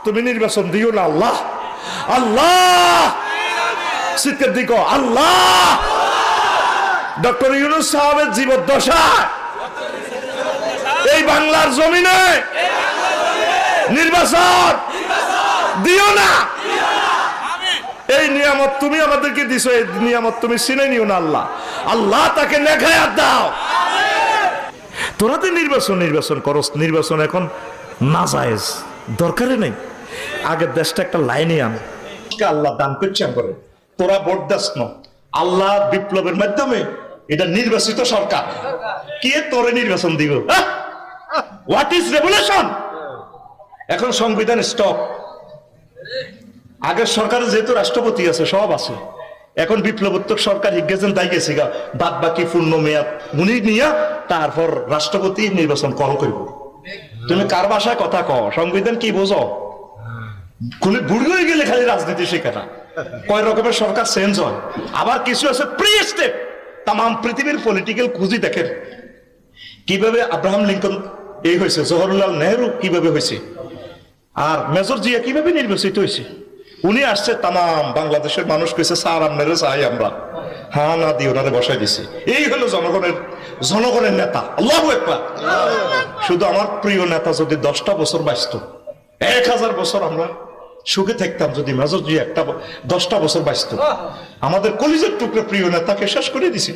তুমি নির্বাচন দিও না আল্লাহ, আল্লাহ চিৎকার দিকো আল্লাহ। ডক্টর ইউনূস সাহেবের জীবদ্দশা এই বাংলার জমিনে নির্বাচন দিও না। এই নিয়ামত তুমি আমাদেরকে দিছো, এই নিয়ামত তুমি চিনে নিও না আল্লাহ, আল্লাহ তাকে নেখায়াত দাও। তোরা তো নির্বাচন করস, নির্বাচন এখন নাজায়েজ, দরকারই নেই। আগের দেশটা একটা লাইনে আন, আল্লাহ দান করছেন করে তোরা ভোট দাস না, আল্লাহ বিপ্লবের মাধ্যমে এটা নির্বাচিত সরকার কে তোরে নির্বাচন দিব? What is revolution? এখন সংবিধান স্টপ। আগের সরকারে যেহেতু রাষ্ট্রপতি আছে, সব আছে, এখন বিপ্লবোত্তর সরকার গেছেন, তাই গেছে গা, বাদ বাকি পূর্ণ মেয়াদ উনি নিয়ে তারপর রাষ্ট্রপতি নির্বাচন কল করব। তুমি কার ভাষায় কথা কও? সংবিধান কি বোঝো? খুলে বুড়ি হয়ে গেলে খালি রাজনীতি শেখে না। কয় রকমের সরকার চেঞ্জ হয়, আবার কিছু আছে প্রি স্টেপ। তাম পৃথিবীর পলিটিক্যাল খুঁজি দেখেন কিভাবে আব্রাহাম লিঙ্কন এই হয়েছে, জওহরলাল নেহরু কিভাবে হয়েছে, আর মেজর জিয়া কিভাবে নির্বাচিত হয়েছে। উনি আসছে, তাম বাংলাদেশের মানুষ কইছে স্যার আপনারে চাই আমরা, হ্যাঁ না দিয়ে ওনারে বসাই দিছে। এই হলো জনগণের নেতা। আল্লাহু আকবার। শুধু আমার প্রিয় নেতা যদি 10টা বছর বাঁচত, 1000 বছর আমরা সুখে থাকতাম। যদি মেজর জিয়া 10টা বছর বাঁচত, আমাদের কলিজার টুকরো প্রিয় নেতাকে শেষ করে দিছে।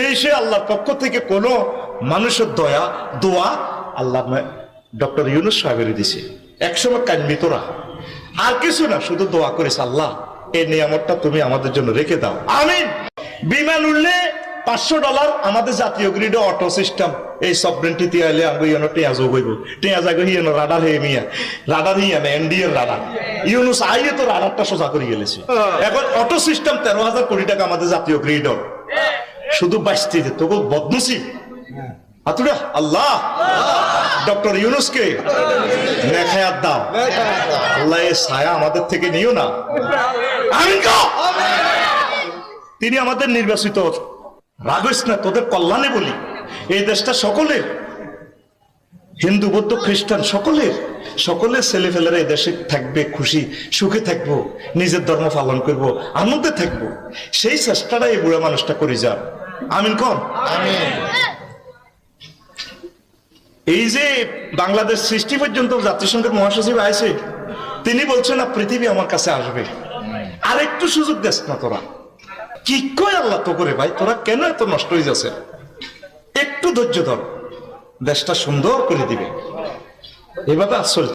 এই সে আল্লাহর পক্ষ থেকে কোন মানুষের দোয়া আল্লাহ ডক্টর ইউনূস সাহেবের দিছে। একসময় কানবি তোরা, আর কিছু না, শুধু দোয়া করেছে আল্লাহ এই নিয়ামতটা তুমি আমাদের জন্য রেখে দাও, আমিন। বিমান উঠলে $500 আমাদের জাতীয় গ্রিডে অটো সিস্টেম এই সবরেন্টি আইলে আমি টেঁয়াজ হইব, টেঁয়াজ আগে হিয়ানো রাডার হে মিয়া, রাডার হিয়া না এনডিএর রাডার। ইউনূস আইয়ে তো রাডারটা সোজা করে গেলেছে। এখন অটো সিস্টেম 13,000 কোটি টাকা আমাদের জাতীয় গ্রিডর, শুধু বাঁচতে যে তবু বদনসিব হাতুড়া। আল্লাহ ডক্টর ইউনূসকে নেখায়াত দাও আল্লাহ, এই ছায়া আমাদের থেকে নিও না, আমিন। তিনি আমাদের নির্বাচিত, রাগস না, তোদের কল্যাণে বলি। এই দেশটা সকলের, হিন্দু বৌদ্ধ খ্রিস্টান সকলের ছেলেফেলেরা এই দেশে থাকবে, খুশি সুখে থাকবো, নিজের ধর্ম পালন করব, আনন্দে থাকবো। সেই চেষ্টাটা এই বুড়া মানুষটা করে যান, আমিন কোন। এই যে বাংলাদেশ সৃষ্টি পর্যন্ত জাতিসংঘের মহাসচিব আছে, তিনি বলছেন না পৃথিবী আমার কাছে আসবে, আর একটু সুযোগ দেস না তোরা। কি কয় আল্লাহ তো করে ভাই, তোরা কেন এত নষ্ট হয়ে যাচ্ছে? একটু ধৈর্য ধর, দেশটা সুন্দর করে দিবে। এভাবে আসল